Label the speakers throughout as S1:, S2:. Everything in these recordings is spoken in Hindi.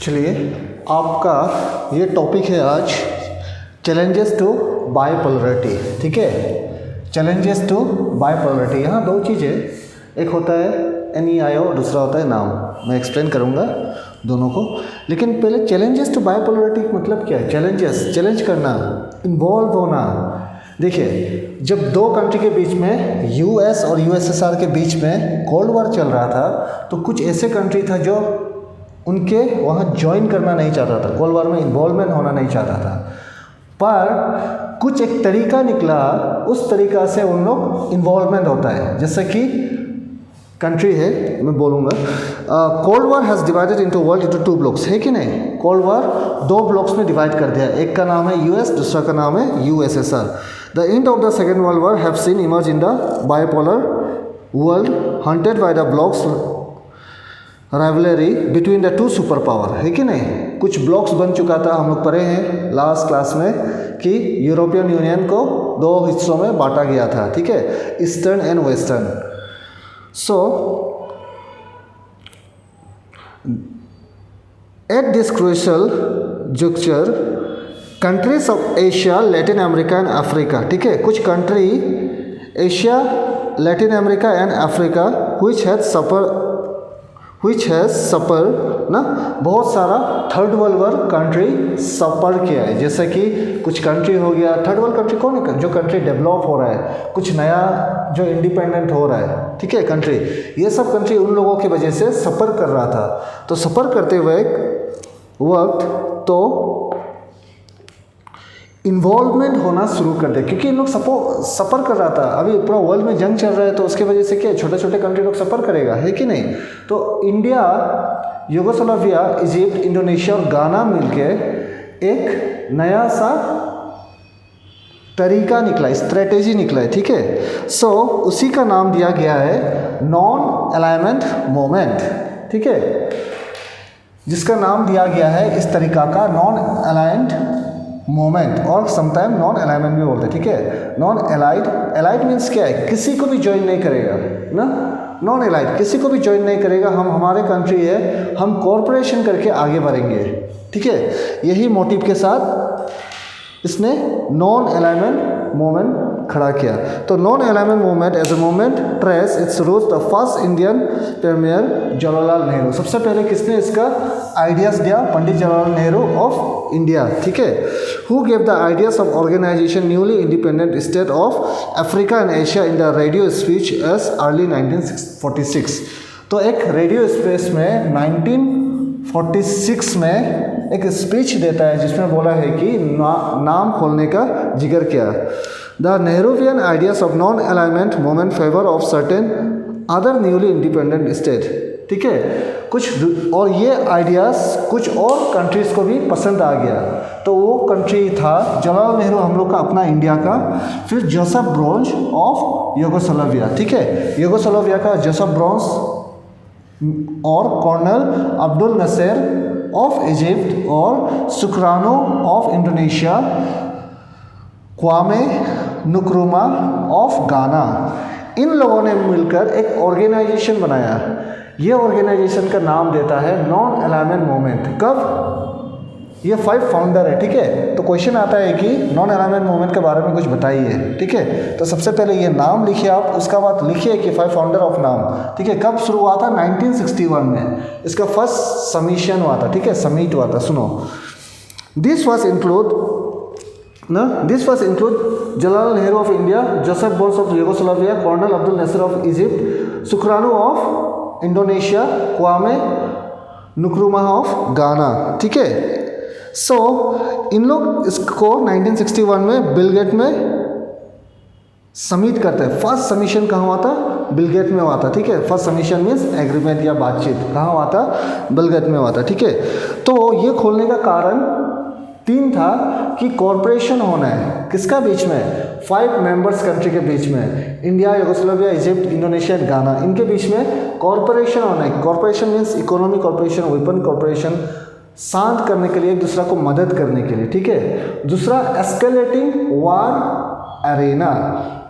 S1: चलिए, आपका ये टॉपिक है आज चैलेंजेस टू बाइपोलरिटी। ठीक है, चैलेंजेस टू बाइपोलरिटी। यहाँ दो चीज़ें, एक होता है NEIO, दूसरा होता है नाम। मैं एक्सप्लेन करूँगा दोनों को, लेकिन पहले चैलेंजेस टू बाइपोलरिटी मतलब क्या है? चैलेंज करना, इन्वॉल्व होना। देखिए, जब दो कंट्री के बीच में US और USSR के बीच में कोल्ड वॉर चल रहा था, तो कुछ ऐसे कंट्री था जो उनके वहाँ ज्वाइन करना नहीं चाहता था, कोल्ड वॉर में इन्वॉल्वमेंट होना नहीं चाहता था, पर कुछ एक तरीका निकला, उस तरीका से उन लोग इन्वॉल्वमेंट होता है। जैसे कि कंट्री है, मैं बोलूँगा, cold war has divided into world into 2 blocks, है कि नहीं? कोल्ड वॉर 2 ब्लॉक्स में डिवाइड कर दिया, एक का नाम है US, दूसरा का नाम है USSR। The end of the second world war have seen emerge in the bipolar world hunted by the blocs rivalry between the 2 super power, है कि नहीं? कुछ ब्लॉक्स बन चुका था, हम लोग पढ़े हैं लास्ट क्लास में कि यूरोपियन यूनियन को 2 हिस्सों में बांटा गया था। ठीक है, eastern and western. So, at this crucial juncture, countries of Asia, Latin America and Africa, ठीक है, कुछ country Asia, Latin America and Africa which has suffered ना, बहुत सारा थर्ड वर्ल्ड वॉर कंट्री सफ़र किया है। जैसे कि कुछ कंट्री हो गया, थर्ड वर्ल्ड कंट्री कौन है? जो कंट्री डेवलप हो रहा है, कुछ नया जो इंडिपेंडेंट हो रहा है, ठीक है, कंट्री, ये सब कंट्री उन लोगों की वजह से सफ़र कर रहा था। तो सफ़र करते हुए वक्त तो इन्वॉल्वमेंट होना शुरू कर दे, क्योंकि इन लोग सफ़र कर रहा था। अभी पूरा वर्ल्ड में जंग चल रहा है, तो उसके वजह से क्या छोटे छोटे कंट्री लोग सफ़र करेगा, है कि नहीं? तो इंडिया, यूगोस्लाविया, इजिप्ट, इंडोनेशिया और गाना मिलके एक नया सा तरीका निकला, स्ट्रेटेजी निकला है। ठीक है, सो उसी का नाम दिया गया है नॉन अलाइनमेंट मोमेंट। ठीक है, जिसका नाम दिया गया है इस तरीका का नॉन अलाइंड मोमेंट, और समटाइम नॉन अलाइनमेंट भी बोलते हैं। ठीक है, नॉन एलाइड मीन्स क्या है? किसी को भी ज्वाइन नहीं करेगा ना, नॉन एलाइड, किसी को भी ज्वाइन नहीं करेगा। हम, हमारे कंट्री है, हम कॉर्पोरेशन करके आगे बढ़ेंगे। ठीक है, यही मोटिव के साथ इसने नॉन अलाइनमेंट मूवमेंट खड़ा किया। तो non alignment movement as a movement trace its roots the first Indian premier Jawaharlal Nehru. सबसे पहले किसने इसका आइडियाज़ दिया? Pandit Jawaharlal Nehru of India. ठीक है, who gave the ideas of organisation newly independent state of Africa and Asia in the radio speech as early 1946। तो एक रेडियो स्पेस में 1946 में एक स्पीच देता है, जिसमें बोला है कि नाम खोलने का जिक्र किया। The Nehruvian ideas of non alignment movement favour of certain other newly independent state. ठीक है, कुछ और ये आइडियाज़ कुछ और कंट्रीज़ को भी पसंद आ गया। तो वो कंट्री था जवाहरलाल नेहरू, हम लोग का अपना इंडिया का, फिर जोसेफ ब्रोंज ऑफ यूगोस्लाविया। ठीक है, यूगोस्लाविया का जोसेफ ब्रोंज और कर्नल अब्दुल नसेर ऑफ इजिप्ट और सुकरानो of Indonesia, Kwame Nkrumah of गाना, इन लोगों ने मिलकर एक ऑर्गेनाइजेशन बनाया। ये ऑर्गेनाइजेशन का नाम देता है नॉन अलाइनमेंट मूवमेंट। कब? ये 5 फाउंडर है। ठीक है, तो क्वेश्चन आता है कि नॉन अलाइनमेंट मूवमेंट के बारे में कुछ बताइए। ठीक है, तो सबसे पहले ये नाम लिखिए आप, उसका बाद लिखिए कि 5 फाउंडर ऑफ नाम। ठीक है, कब शुरू हुआ था? 1961 में इसका फर्स्ट समीशन हुआ था। ठीक है, समिट हुआ था। सुनो, this was include Jawaharlal Nehru of India, Joseph Broz of Yugoslavia, colonel Abdul Nasser of Egypt, Sukarno of Indonesia, Kwame Nkrumah of Ghana. ठीक है, सो इन लोग इसको 1961 में बिलगेट में समिट करते हैं। फर्स्ट समीशन कहाँ हुआ था? बिलगेट में हुआ था। ठीक है, फर्स्ट समीशन मीन्स एग्रीमेंट या बातचीत कहाँ हुआ था? बिलगेट में हुआ था। ठीक है, तो ये खोलने का कारण 3 था कि कॉर्पोरेशन होना है, किसका बीच में? 5 मेंबर्स कंट्री के बीच में, इंडिया, यूगोस्लाविया, इजिप्ट, इंडोनेशिया, गाना, इनके बीच में कॉर्पोरेशन होना है। Corporation means economic corporation, weapon corporation, शांत करने के लिए, एक दूसरा को मदद करने के लिए। ठीक है, दूसरा एस्केलेटिंग वार एरेना,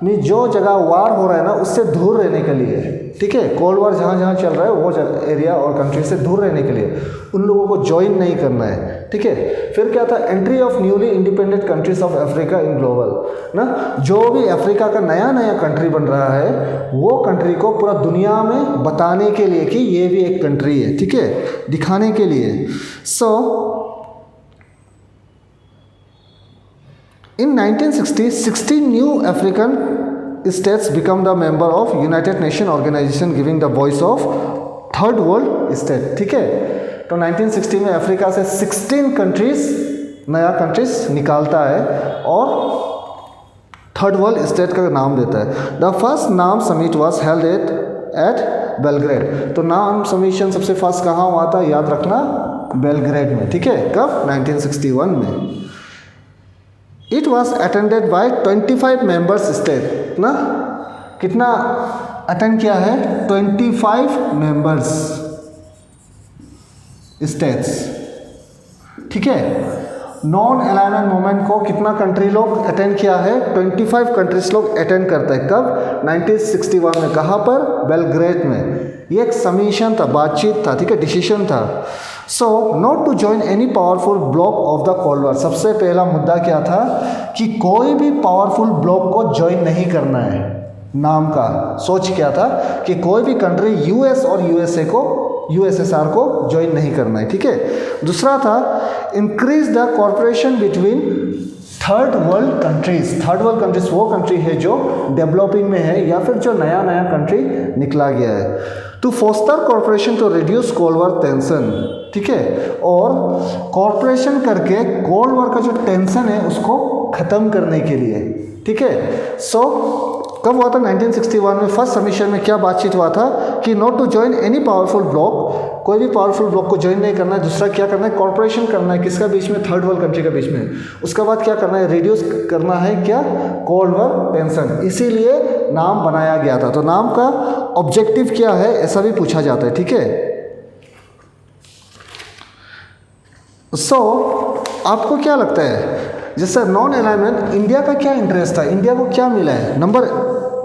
S1: में जो जगह वार हो रहा है ना, उससे दूर रहने के लिए। ठीक है, कोल्ड वॉर जहाँ जहाँ चल रहा है वो एरिया और कंट्री से दूर रहने के लिए उन लोगों को ज्वाइन नहीं करना है, ठीक है। फिर क्या था, entry of newly independent countries of Africa in global ना, जो भी अफ्रीका का नया नया कंट्री बन रहा है वो कंट्री को पूरा दुनिया में बताने के लिए कि ये भी एक कंट्री है, ठीक है, दिखाने के लिए। सो in 1960, 16 new African states become the member of United Nations organization giving the voice of third world state, ठीक है। तो 1960 में अफ्रीका से 16 कंट्रीज नया कंट्रीज निकालता है और थर्ड वर्ल्ड स्टेट का नाम देता है। द फर्स्ट नाम summit was held at Belgrade. तो नाम समीशन सबसे फर्स्ट कहाँ हुआ था, याद रखना, बेलग्रेड में, ठीक है। कब, 1961 में। It was attended by 25 members state ना, कितना अटेंड किया है, 25 मेंबर्स स्टेट्स, ठीक है। नॉन अलाइनमेंट मूवमेंट को कितना कंट्री लोग अटेंड किया है, 25 कंट्रीज लोग अटेंड करते हैं। कब, 1961 में। कहाँ पर, बेलग्रेड में। ये एक समीशन था, बातचीत था, ठीक है, डिसीजन था। So not to join any powerful bloc of the cold war. सबसे पहला मुद्दा क्या था कि कोई भी पावरफुल ब्लॉक को ज्वाइन नहीं करना है। नाम का सोच क्या था कि कोई भी कंट्री यूएस और यूएसएसआर को ज्वाइन नहीं करना है, ठीक है। दूसरा था increase the corporation between third world countries. Third world countries वो कंट्री है जो डेवलपिंग में है या फिर जो नया नया कंट्री निकला गया है। To foster corporation to reduce cold war tension, ठीक है, और कॉर्पोरेशन करके कोल्ड वॉर का जो टेंशन है उसको ख़त्म करने के लिए, ठीक है। सो कब हुआ था, 1961 में। फर्स्ट समीशन में क्या बातचीत हुआ था कि not to join any powerful bloc, कोई भी पावरफुल ब्लॉक को ज्वाइन नहीं करना है। दूसरा क्या करना है, कॉर्पोरेशन करना है, किसका बीच में, थर्ड वर्ल्ड कंट्री के बीच में। उसके बाद क्या करना है, रिड्यूस करना है क्या, कोल्ड वॉर टेंशन। इसीलिए नाम बनाया गया था। तो नाम का ऑब्जेक्टिव क्या है, ऐसा भी पूछा जाता है, ठीक है। सो आपको क्या लगता है, जैसे नॉन अलाइनमेंट, इंडिया का क्या इंटरेस्ट था, इंडिया को क्या मिला है। नंबर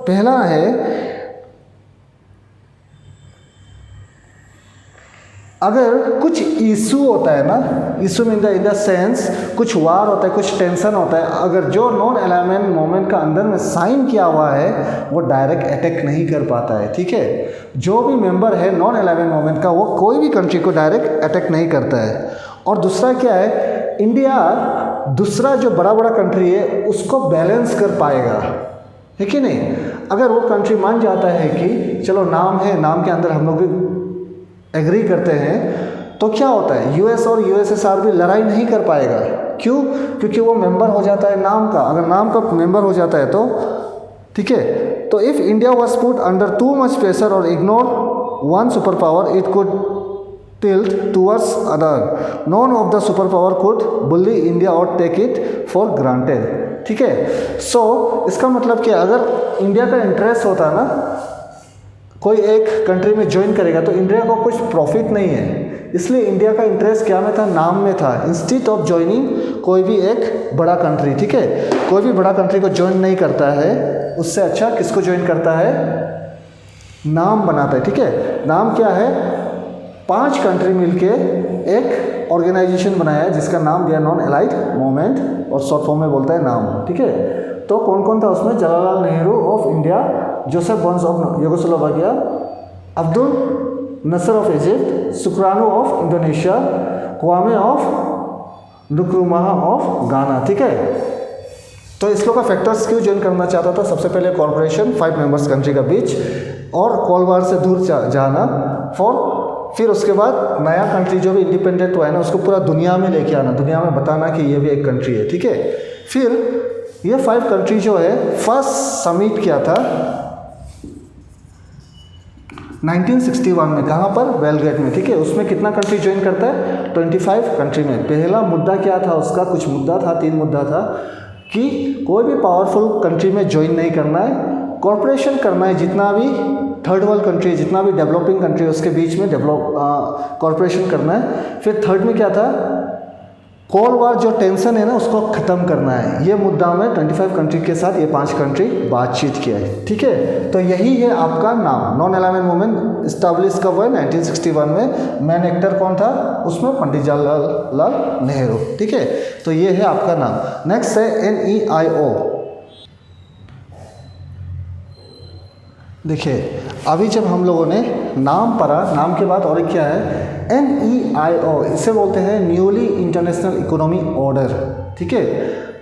S1: पहला है, अगर कुछ इशू होता है ना, इशू इन द सेंस कुछ वार होता है, कुछ टेंशन होता है, अगर जो नॉन अलाइनमेंट मूवमेंट का अंदर में साइन किया हुआ है वो डायरेक्ट अटैक नहीं कर पाता है, ठीक है। जो भी मेंबर है नॉन अलाइनमेंट मूवमेंट का वो कोई भी कंट्री को डायरेक्ट अटैक नहीं करता है। और दूसरा क्या है, इंडिया दूसरा जो बड़ा बड़ा कंट्री है उसको बैलेंस कर पाएगा, है कि नहीं। अगर वो कंट्री मान जाता है कि चलो नाम है, नाम के अंदर हम लोग भी एग्री करते हैं, तो क्या होता है, यूएस और यूएसएसआर भी लड़ाई नहीं कर पाएगा। क्यों, क्योंकि वो मेंबर हो जाता है नाम का। अगर नाम का मेंबर हो जाता है तो, ठीक है। तो if India was put under too much pressure और ignore one super power, it could tilt towards other. None of the superpower could bully India or take it for granted, ठीक है। सो इसका मतलब क्या, अगर इंडिया का इंटरेस्ट होता ना, कोई एक कंट्री में ज्वाइन करेगा तो इंडिया को कुछ प्रॉफिट नहीं है, इसलिए इंडिया का इंटरेस्ट क्या में था, नाम में था। इंस्टीड ऑफ ज्वाइनिंग कोई भी एक बड़ा कंट्री, ठीक है, कोई भी बड़ा कंट्री को ज्वाइन नहीं करता है, उससे अच्छा किसको ज्वाइन करता है, नाम बनाता है, ठीक है। नाम क्या है, 5 कंट्री मिलके एक ऑर्गेनाइजेशन बनाया है जिसका नाम दिया नॉन अलाइड मूवमेंट, और शॉर्ट फॉर्म में बोलता है नाम, ठीक है। तो कौन कौन था उसमें, Jawaharlal Nehru of India, Joseph Broz of Yugoslavia, Abdul Nasser of Egypt, Sukarno of Indonesia, Kwame of Nkrumah of Ghana, ठीक है। तो इस लोग का फैक्टर्स क्यों ज्वाइन करना चाहता था, सबसे पहले कॉर्पोरेशन 5 मेंबर्स कंट्री का बीच, और कोल्ड वॉर से दूर जाना, फिर उसके बाद नया कंट्री जो भी इंडिपेंडेंट हुआ है ना उसको पूरा दुनिया में लेके आना, दुनिया में बताना कि ये भी एक कंट्री है, ठीक है। फिर ये 5 कंट्री जो है फर्स्ट समिट किया था 1961 में, कहाँ पर, बेलग्रेड में, ठीक है। उसमें कितना कंट्री ज्वाइन करता है, 25 कंट्री में। पहला मुद्दा क्या था उसका, कुछ मुद्दा था, 3 मुद्दा था कि कोई भी पावरफुल कंट्री में ज्वाइन नहीं करना है, कॉर्पोरेशन करना है, जितना भी थर्ड वर्ल्ड कंट्री, जितना भी डेवलपिंग कंट्री है उसके बीच में कॉर्पोरेशन करना है। फिर थर्ड में क्या था, कोल्ड वॉर जो टेंशन है ना उसको ख़त्म करना है, ये मुद्दा में 25 कंट्री के साथ ये 5 कंट्री बातचीत किया है। ठीक है, तो यही है आपका नाम। नॉन अलाइनमेंट मूवमेंट इस्टेब्लिश कब हुआ? 1961 में। मेन एक्टर कौन था उसमें? पंडित जवाहरलाल नेहरू। ठीक है, तो ये है आपका नाम। नेक्स्ट है NEIO। देखिए अभी जब हम लोगों ने नाम पढ़ा, नाम के बाद और एक क्या है? NEIO, इसे बोलते हैं न्यूली इंटरनेशनल इकोनॉमी ऑर्डर। ठीक है,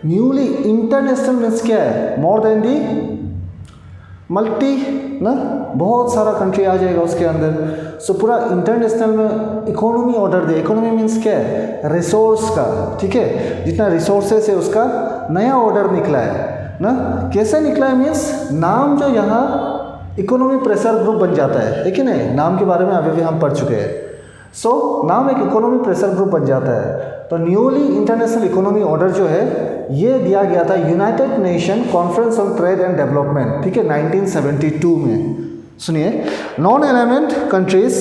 S1: न्यूली इंटरनेशनल मीन्स क्या है? मोर देन दी मल्टी ना, बहुत सारा कंट्री आ जाएगा उसके अंदर। सो पूरा इंटरनेशनल में इकोनॉमी ऑर्डर दे। इकोनॉमी मीन्स क्या है? रिसोर्स का। ठीक है, जितना रिसोर्सेस है उसका नया ऑर्डर निकला है ना। कैसे निकला है? मीन्स नाम जो यहाँ इकोनॉमी प्रेशर ग्रुप बन जाता है कि नहीं? नाम के बारे में अभी भी हम पढ़ चुके हैं। सो नाम एक इकोनॉमी प्रेशर ग्रुप बन जाता है। तो न्यूली इंटरनेशनल इकोनॉमी ऑर्डर जो है ये दिया गया था United Nation conference on trade and development. ठीक है, 1972 में। सुनिए, non alignment countries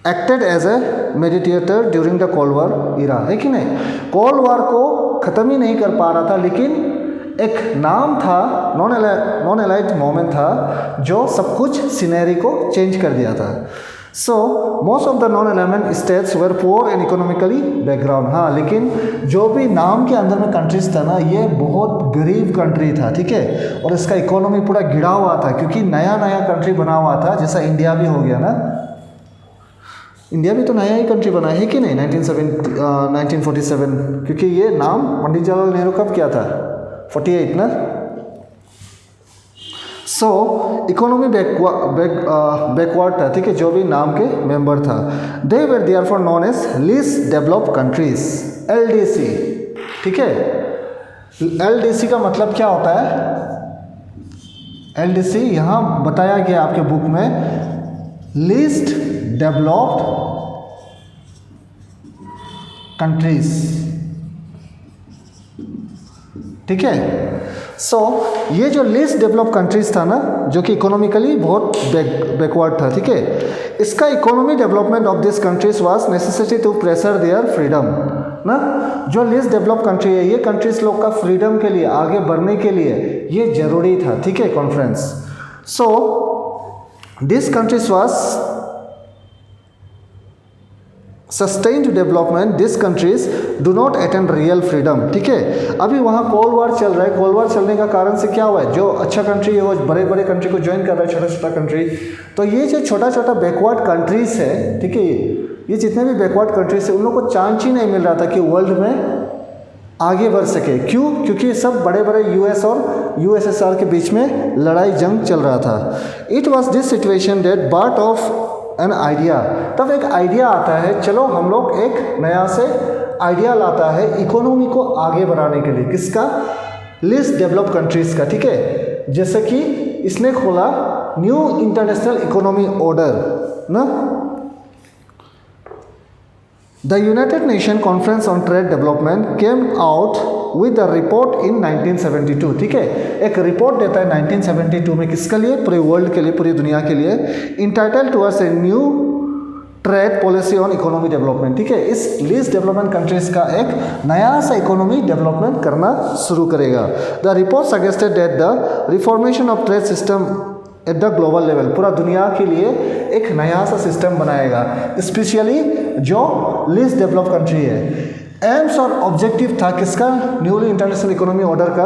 S1: acted as a mediator during the cold war era, है कि नहीं? कोल्ड वॉर को ख़त्म ही नहीं कर पा रहा था, लेकिन एक नाम था, नॉन अलाइड मोमेंट था जो सब कुछ सिनेरी को चेंज कर दिया था। So most of the non alignment states were poor and economically background. हाँ, लेकिन जो भी नाम के अंदर में कंट्रीज था ना, ये बहुत गरीब कंट्री था। ठीक है, और इसका इकोनॉमी पूरा गिरा हुआ था क्योंकि नया नया कंट्री बना हुआ था, जैसा इंडिया भी हो गया ना। इंडिया भी तो नया ही कंट्री बना है कि नहीं? 1947, क्योंकि ये नाम पंडित जवाहरलाल नेहरू कब किया था? 48 ना। सो इकोनॉमी बैकवर्ड था। ठीक है, जो भी नाम के मेंबर था, they were therefore known as least developed countries, LDC। ठीक है, LDC का मतलब क्या होता है? LDC यहाँ बताया गया आपके बुक में, लीस्ट डेवलप्ड कंट्रीज। ठीक है, सो ये जो लीस्ट डेवलप कंट्रीज था ना, जो कि इकोनॉमिकली बहुत बैकवर्ड था। ठीक है, इसका economy development of this countries was necessity to pressure their freedom ना। जो लीस्ट डेवलप कंट्री है, ये कंट्रीज लोग का फ्रीडम के लिए, आगे बढ़ने के लिए ये जरूरी था। ठीक है, conference. So this countries was sustained development, this countries do not attend real freedom. ठीक है, अभी वहाँ कोल्ड वॉर चल रहा है। कोल्ड वॉर चलने का कारण से क्या हुआ है? जो अच्छा कंट्री है वो बड़े बड़े कंट्री को ज्वाइन कर रहा है, छोटा छोटा कंट्री। तो ये जो छोटा छोटा बैकवर्ड कंट्रीज है, ठीक है, ये जितने भी बैकवर्ड कंट्रीज है, उन लोगों को चांस ही नहीं मिल रहा था कि वर्ल्ड में आगे बढ़ सके। क्यों? क्योंकि सब बड़े बड़े US और USSR के बीच में लड़ाई जंग चल रहा था। It was this situation that birth of an idea. तब एक आइडिया आता है, चलो हम लोग एक नया से आइडिया लाता है इकोनॉमी को आगे बढ़ाने के लिए। किसका? लीस्ट डेवलप कंट्रीज का। ठीक है, जैसे कि इसने खोला न्यू इंटरनेशनल इकोनॉमी ऑर्डर ना। The United Nation conference on trade development came out with a report इन 1972। ठीक है, एक रिपोर्ट देता है 1972 में, किसके लिए? पूरे वर्ल्ड के लिए, पूरी दुनिया के लिए, entitled towards a new trade policy on economy development. ठीक है, इस लीस्ट डेवलपमेंट कंट्रीज का एक नया सा इकोनॉमी डेवलपमेंट करना शुरू करेगा। The report suggested that the reformation of trade system at the global level, पूरा दुनिया के लिए एक नया सा सिस्टम बनाएगा, स्पेशली जो लीस्ट डेवलप कंट्री है। एम्स और ऑब्जेक्टिव था किसका? न्यूली इंटरनेशनल इकोनॉमी ऑर्डर का,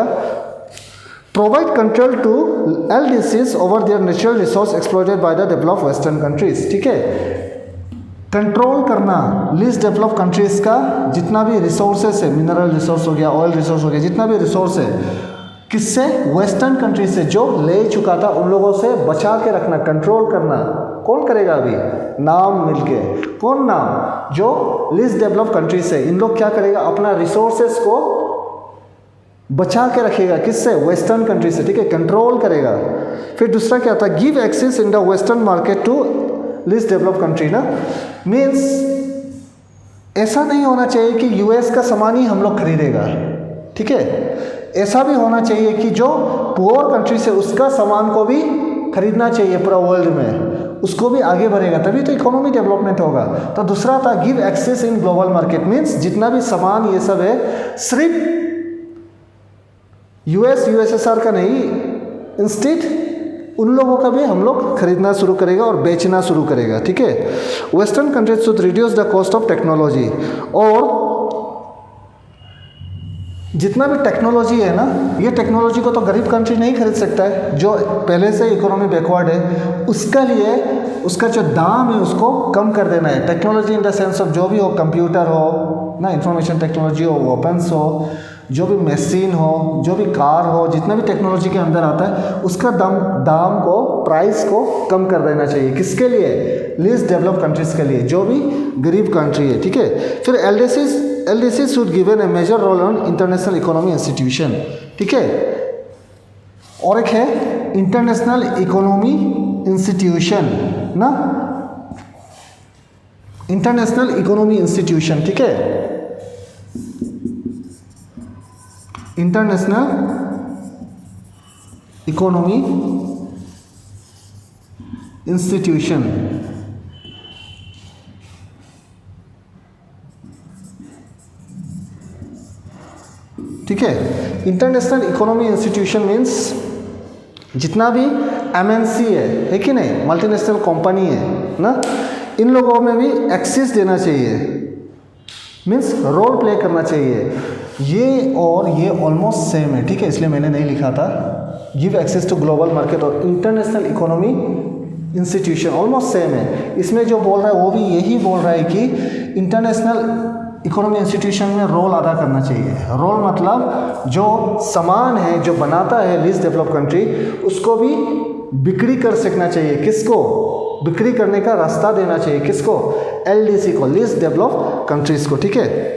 S1: provide control to LDCs over their natural resource exploited by the developed western countries. ठीक है, कंट्रोल करना लीस्ट डेवलप कंट्रीज का जितना भी रिसोर्सेस है, मिनरल रिसोर्स हो गया, ऑयल रिसोर्स हो गया, जितना भी रिसोर्स है, किससे? वेस्टर्न कंट्री से, जो ले चुका था उन लोगों से बचा के रखना, कंट्रोल करना। कौन करेगा? अभी नाम मिलके। कौन नाम? जो लीस्ट डेवलप कंट्री से, इन लोग क्या करेगा? अपना रिसोर्सेस को बचा के रखेगा। किससे? वेस्टर्न कंट्री से। ठीक है, कंट्रोल करेगा। फिर दूसरा क्या था? Give access in the western market to least develop country ना। मीन्स ऐसा नहीं होना चाहिए कि US का सामान ही हम लोग खरीदेगा। ठीक है, ऐसा भी होना चाहिए कि जो पुअर कंट्री से उसका सामान को भी खरीदना चाहिए पूरा वर्ल्ड में। उसको भी आगे बढ़ेगा, तभी तो इकोनॉमी डेवलपमेंट होगा। तो दूसरा था give access in global market, means जितना भी सामान ये सब है सिर्फ यूएस यूएसएसआर का नहीं, इंस्टेड उन लोगों का भी हम लोग खरीदना शुरू करेगा और बेचना शुरू करेगा, ठीक है। Western countries should reduce the cost of technology, और जितना भी टेक्नोलॉजी है ना, ये टेक्नोलॉजी को तो गरीब कंट्री नहीं खरीद सकता है, जो पहले से इकोनॉमी बैकवर्ड है, उसका लिए उसका जो दाम है उसको कम कर देना है। Technology in the sense of जो भी हो, कंप्यूटर हो ना, इंफॉर्मेशन टेक्नोलॉजी हो, वेपन्स हो, जो भी मशीन हो, जो भी कार हो, जितना भी टेक्नोलॉजी के अंदर आता है उसका दाम को, प्राइस को कम कर देना चाहिए। किसके लिए? लीस्ट डेवलप कंट्रीज के लिए, जो भी गरीब कंट्री है, ठीक है। फिर LDC should given a major role on international economy institution, ठीक है। और एक है इंटरनेशनल इकोनॉमी इंस्टीट्यूशन ना, इंटरनेशनल इकोनॉमी इंस्टीट्यूशन, ठीक है। इंटरनेशनल इकोनॉमी इंस्टीट्यूशन, ठीक है। इंटरनेशनल इकोनॉमी इंस्टीट्यूशन मीन्स जितना भी MNC है कि नहीं, मल्टीनेशनल कंपनी है ना, इन लोगों में भी एक्सेस देना चाहिए, मीन्स रोल प्ले करना चाहिए। ये और ये ऑलमोस्ट सेम है, ठीक है, इसलिए मैंने नहीं लिखा था। Give access to global market और international economy institution almost same है। इसमें जो बोल रहा है वो भी यही बोल रहा है कि इंटरनेशनल इकोनॉमी इंस्टीट्यूशन में रोल अदा करना चाहिए। रोल मतलब जो सामान है जो बनाता है लीस्ट डेवलप कंट्री, उसको भी बिक्री कर सकना चाहिए। किसको? बिक्री करने का रास्ता देना चाहिए। किसको? LDC को, लीस्ट डेवलप कंट्रीज को, ठीक है।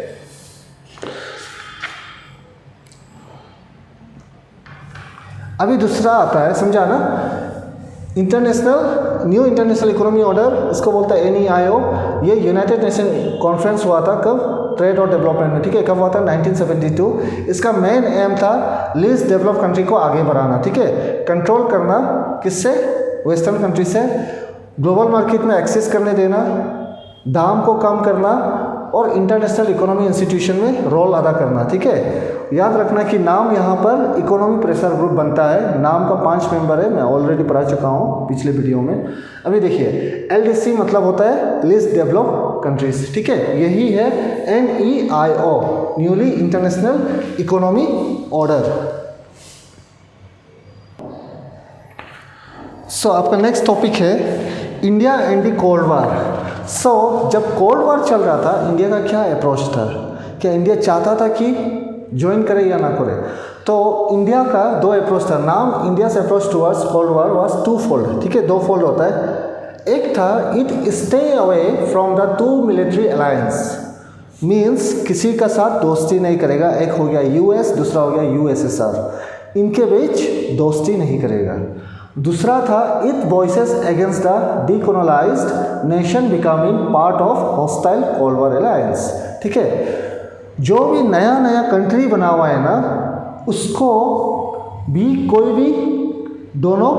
S1: अभी दूसरा आता है, समझा ना, न्यू इंटरनेशनल इकोनॉमी ऑर्डर, इसको बोलता है NEIO। ये यूनाइटेड नेशन कॉन्फ्रेंस हुआ था कब? ट्रेड और डेवलपमेंट में, ठीक है। कब हुआ था? 1972। इसका मेन एम था लीस्ट डेवलप कंट्री को आगे बढ़ाना, ठीक है। कंट्रोल करना किससे? वेस्टर्न कंट्री से। ग्लोबल मार्केट में एक्सेस करने देना, दाम को कम करना और इंटरनेशनल इकोनॉमी इंस्टीट्यूशन में रोल अदा करना, ठीक है। याद रखना कि नाम यहाँ पर इकोनॉमी प्रेशर ग्रुप बनता है। नाम का 5 मेंबर है, मैं ऑलरेडी पढ़ा चुका हूँ पिछले वीडियो में। अभी देखिए, LDC मतलब होता है लीस्ट डेवलप कंट्रीज, ठीक है। यही है NEIO, newly international economy order. So आपका नेक्स्ट टॉपिक है India and the cold war. जब कोल्ड वार चल रहा था, इंडिया का क्या अप्रोच था? क्या इंडिया चाहता था कि ज्वाइन करे या ना करे? तो इंडिया का 2 अप्रोच था। नाम India's approach towards cold war was 2 fold, ठीक है। 2 फोल्ड होता है। एक था it stay away from the 2 military alliance, means किसी का साथ दोस्ती नहीं करेगा। एक हो गया US, दूसरा हो गया USSR, इनके बीच दोस्ती नहीं करेगा। दूसरा था it voices against the decolonized nation becoming part of hostile cold war alliance, ठीक है। जो भी नया नया कंट्री बना हुआ है ना, उसको भी कोई भी दोनों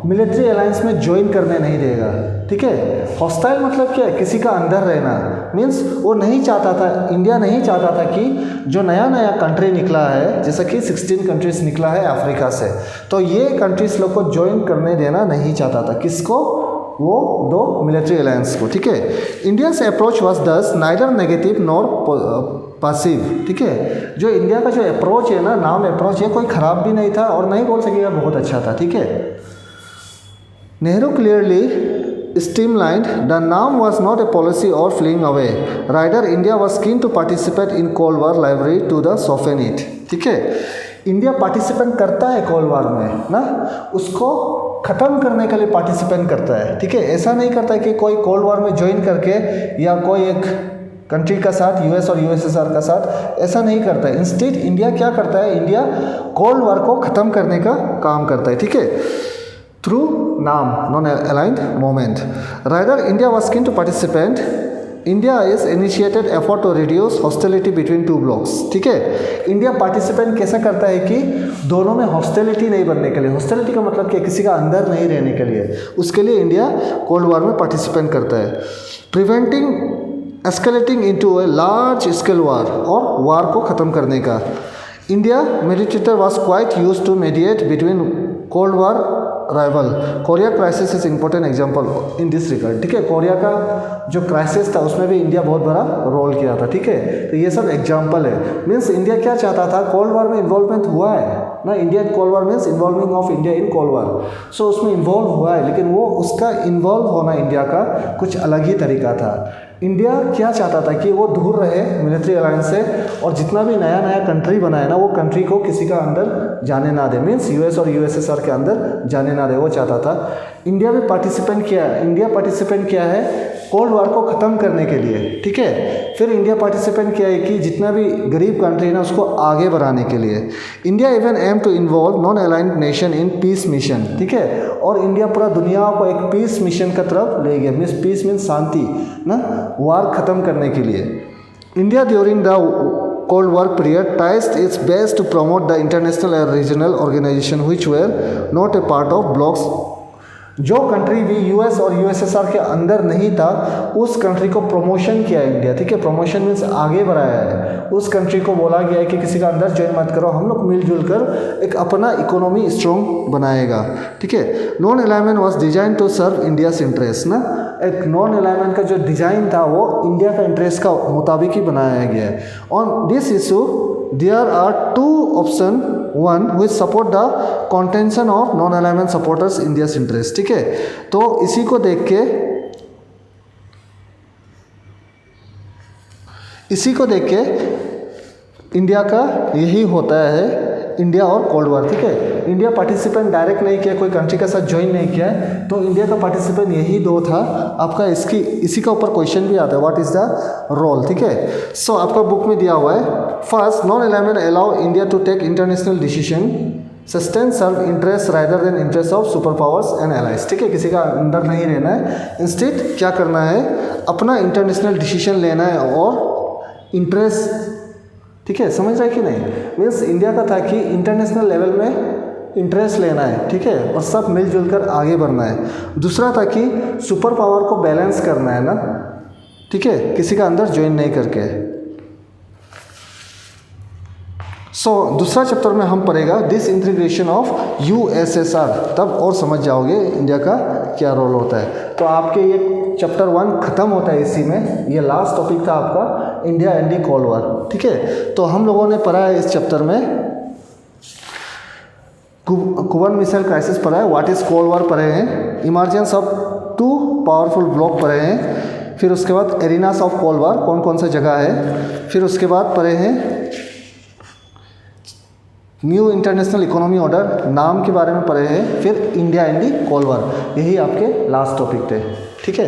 S1: मिलिट्री अलायंस में ज्वाइन करने नहीं देगा, ठीक है। हॉस्टाइल मतलब क्या है? किसी का अंदर रहना, मीन्स वो नहीं चाहता था, इंडिया नहीं चाहता था कि जो नया नया कंट्री निकला है, जैसा कि 16 कंट्रीज निकला है अफ्रीका से, तो ये कंट्रीज लोग को ज्वाइन करने देना नहीं चाहता था। किसको? वो 2 मिलिट्री अलायंस को, ठीक है। इंडियाज अप्रोच वाज दस नाइदर नेगेटिव नॉर पासिव, ठीक है। जो इंडिया का जो अप्रोच है ना, नाम अप्रोच है, कोई ख़राब भी नहीं था और नहीं बोल सकेगा बहुत अच्छा था, ठीक है। Nehru clearly streamlined the NAM was not a policy और fling away, rather India was keen to participate in cold war library to the soften it, ठीक है। इंडिया पार्टिसिपेट करता है कोल्ड वार में ना, उसको ख़त्म करने के लिए पार्टिसिपेट करता है, ठीक है। ऐसा नहीं करता है कि कोई कोल्ड वार में ज्वाइन करके या कोई एक कंट्री का साथ, US और USSR का साथ, ऐसा नहीं करता है। इंस्टेड इंडिया क्या करता है? इंडिया कोल्ड वार को ख़त्म करने का काम करता है, ठीक है, through NAM non aligned movement. Rather India was keen to participate India is initiated effort to reduce hostility between two blocs, ठीक है। इंडिया पार्टिसिपेंट कैसे करता है कि दोनों में हॉस्टिलिटी नहीं बनने के लिए, हॉस्टिलिटी का मतलब क्या, किसी का अंदर नहीं रहने के लिए, उसके लिए इंडिया कोल्ड वॉर में पार्टिसिपेंट करता है। Preventing escalating into a large scale war, और वार को ख़त्म करने का। India military was quite use to mediate between cold war rival. Korea crisis is important example in this regard, ठीक है। कोरिया का जो क्राइसिस था उसमें भी इंडिया बहुत बड़ा रोल किया था, ठीक है। तो ये सब एग्जांपल है। मीन्स इंडिया क्या चाहता था, कोल्ड वॉर में इन्वॉल्वमेंट हुआ है ना, Indian cold war means involving of India in cold war, so उसमें इन्वॉल्व हुआ है, लेकिन वो उसका इन्वॉल्व होना इंडिया का कुछ अलग ही तरीका था। इंडिया क्या चाहता था कि वो दूर रहे मिलिट्री अलायंस से, और जितना भी नया नया कंट्री बना है ना, वो कंट्री को किसी का अंदर जाने ना दे, मीन्स यूएस और यूएसएसआर के अंदर जाने ना दे, वो चाहता था। इंडिया भी पार्टिसिपेंट किया है, इंडिया पार्टिसिपेंट किया है कोल्ड वॉर को ख़त्म करने के लिए, ठीक है। फिर इंडिया पार्टिसिपेंट किया है कि जितना भी गरीब कंट्री है ना उसको आगे बढ़ाने के लिए। India even aim to involve non aligned nation in peace mission, ठीक है। और इंडिया पूरा दुनिया को एक पीस मिशन की तरफ ले गया, मीन्स पीस मीन्स शांति ना, वार ख़त्म करने के लिए। India during the Cold War period tried its best to promote the international and regional organization which were not a part of blocs। जो कंट्री भी यूएस और यूएसएसआर के अंदर नहीं था, उस कंट्री को प्रमोशन किया इंडिया, ठीक है। प्रमोशन मीन्स आगे बढ़ाया है, उस कंट्री को बोला गया है कि किसी का अंदर ज्वाइन मत करो, हम लोग मिलजुल कर एक अपना इकोनॉमी स्ट्रॉन्ग बनाएगा, ठीक है। Non alignment was design to serve India's interest ना, एक नॉन अलाइनमेंट का जो डिज़ाइन था वो इंडिया का इंटरेस्ट का मुताबिक ही बनाया गया है। On this issue there are two option, one which support the contention of non alignment supporters India's interest, ठीक है। तो इसी को देख के इंडिया का यही होता है, इंडिया और कोल्ड वॉर, ठीक है। इंडिया पार्टिसिपेंट डायरेक्ट नहीं किया, कोई कंट्री के साथ ज्वाइन नहीं किया है, तो इंडिया का पार्टिसिपेंट यही दो था। आपका इसी का ऊपर क्वेश्चन भी आता है, व्हाट इज द रोल, ठीक है। सो आपका बुक में दिया हुआ है, first non alignment allow India to take international decision, sustain serve interest rather than interest of super powers and allies, ठीक है। किसी का अंदर नहीं रहना है, इंस्टेड क्या करना है, अपना इंटरनेशनल डिसीजन लेना है और इंटरेस्ट, ठीक है। समझ रहे कि नहीं, मीन्स इंडिया का था कि इंटरनेशनल लेवल में इंटरेस्ट लेना है, ठीक है, और सब मिलजुल कर आगे बढ़ना है। दूसरा था कि सुपर पावर को बैलेंस करना है ना, ठीक है, किसी का अंदर ज्वाइन नहीं करके। सो दूसरा चैप्टर में हम पढ़ेगा डिसइंटीग्रेशन ऑफ यूएसएसआर, तब और समझ जाओगे इंडिया का क्या रोल होता है। तो आपके ये चैप्टर 1 ख़त्म होता है इसी में, ये लास्ट टॉपिक था आपका India and the cold war, ठीक है। तो हम लोगों ने पढ़ा है इस चैप्टर में कुबान मिसाइल क्राइसिस पढ़ा है, व्हाट इज़ कोल्ड वॉर पढ़े हैं, इमर्जेंस ऑफ 2 पावरफुल ब्लॉक पढ़े हैं, फिर उसके बाद एरिनास ऑफ कोल्ड वॉर कौन कौन सा जगह है, फिर उसके बाद पढ़े हैं न्यू इंटरनेशनल इकोनॉमी ऑर्डर नाम के बारे में पढ़े हैं, फिर India and the cold war, यही आपके लास्ट टॉपिक थे, ठीक है।